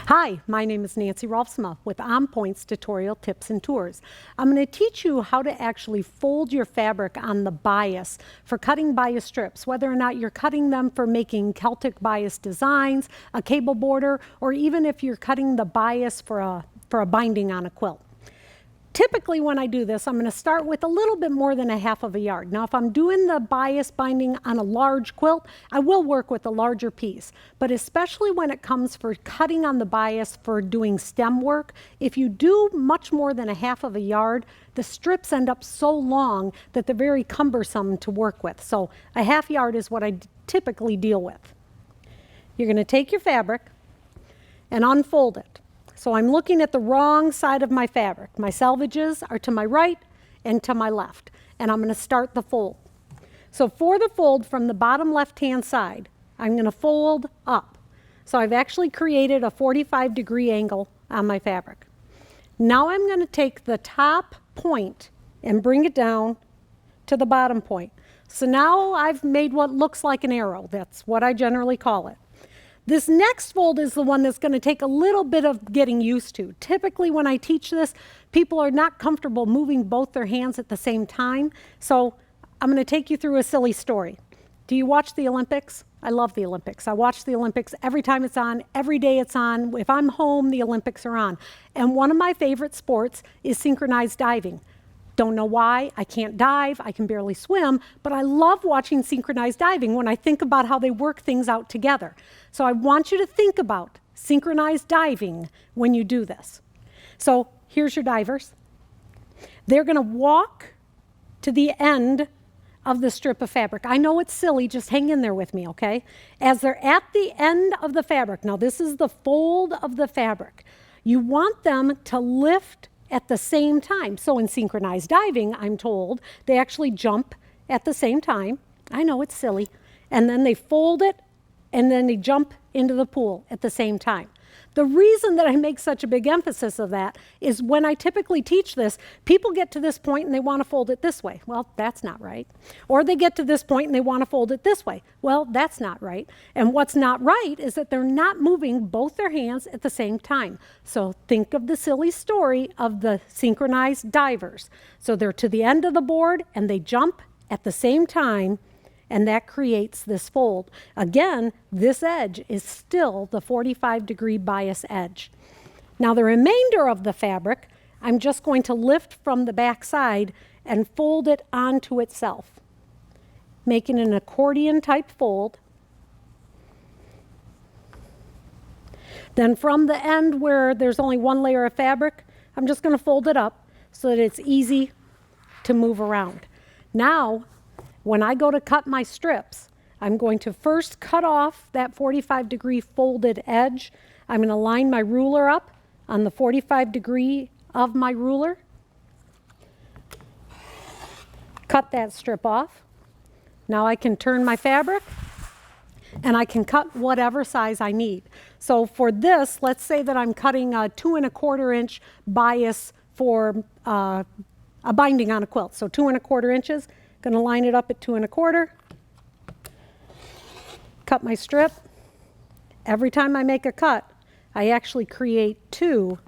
Hi, my name is Nancy Roelfsema with On Point's Tutorial Tips and Tours. I'm going to teach you how to actually fold your fabric on the bias for cutting bias strips, whether or not you're cutting them for making Celtic bias designs, a cable border, or even if you're cutting the bias for a binding on a quilt. Typically when I do this, I'm going to start with a little bit more than a half of a yard. Now if I'm doing the bias binding on a large quilt, I will work with a larger piece. But especially when it comes for cutting on the bias for doing stem work, if you do much more than a half of a yard, the strips end up so long that they're very cumbersome to work with. So a half yard is what I typically deal with. You're going to take your fabric and unfold it. So I'm looking at the wrong side of my fabric. My selvages are to my right and to my left, and I'm going to start the fold. So for the fold from the bottom left-hand side, I'm going to fold up. So I've actually created a 45-degree angle on my fabric. Now I'm going to take the top point and bring it down to the bottom point. So now I've made what looks like an arrow. That's what I generally call it. This next fold is the one that's going to take a little bit of getting used to. Typically when I teach this, people are not comfortable moving both their hands at the same time. So I'm going to take you through a silly story. Do you watch the Olympics? I love the Olympics. I watch the Olympics every time it's on, every day it's on. If I'm home, the Olympics are on. And one of my favorite sports is synchronized diving. Don't know why, I can't dive, I can barely swim, but I love watching synchronized diving when I think about how they work things out together. So I want you to think about synchronized diving when you do this. So here's your divers. They're going to walk to the end of the strip of fabric. I know it's silly, just hang in there with me, okay? As they're at the end of the fabric, now this is the fold of the fabric, you want them to lift at the same time. So in synchronized diving, I'm told, they actually jump at the same time. I know it's silly. And then they fold it, and then they jump into the pool at the same time. The reason that I make such a big emphasis of that is when I typically teach this, people get to this point and they want to fold it this way. Well, that's not right. Or they get to this point and they want to fold it this way. Well, that's not right. And what's not right is that they're not moving both their hands at the same time. So think of the silly story of the synchronized divers. So they're to the end of the board and they jump at the same time, and that creates this fold. Again, this edge is still the 45-degree bias edge. Now the remainder of the fabric, I'm just going to lift from the back side and fold it onto itself, making an accordion type fold. Then from the end where there's only one layer of fabric, I'm just going to fold it up so that it's easy to move around. Now, when I go to cut my strips, I'm going to first cut off that 45-degree folded edge. I'm going to line my ruler up on the 45-degree of my ruler. Cut that strip off. Now I can turn my fabric and I can cut whatever size I need. So for this, let's say that I'm cutting a 2 1/4 inch bias for a binding on a quilt. So 2 1/4 inches. Going to line it up at 2 1/4. Cut my strip. Every time I make a cut, I actually create 2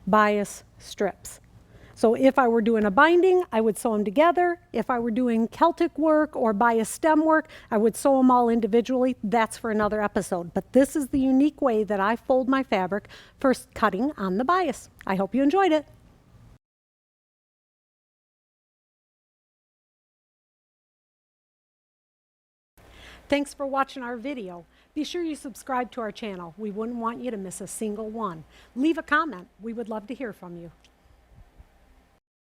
bias strips. So if I were doing a binding, I would sew them together. If I were doing Celtic work or bias stem work, I would sew them all individually. That's for another episode. But this is the unique way that I fold my fabric for cutting on the bias. I hope you enjoyed it. Thanks for watching our video. Be sure you subscribe to our channel. We wouldn't want you to miss a single one. Leave a comment. We would love to hear from you.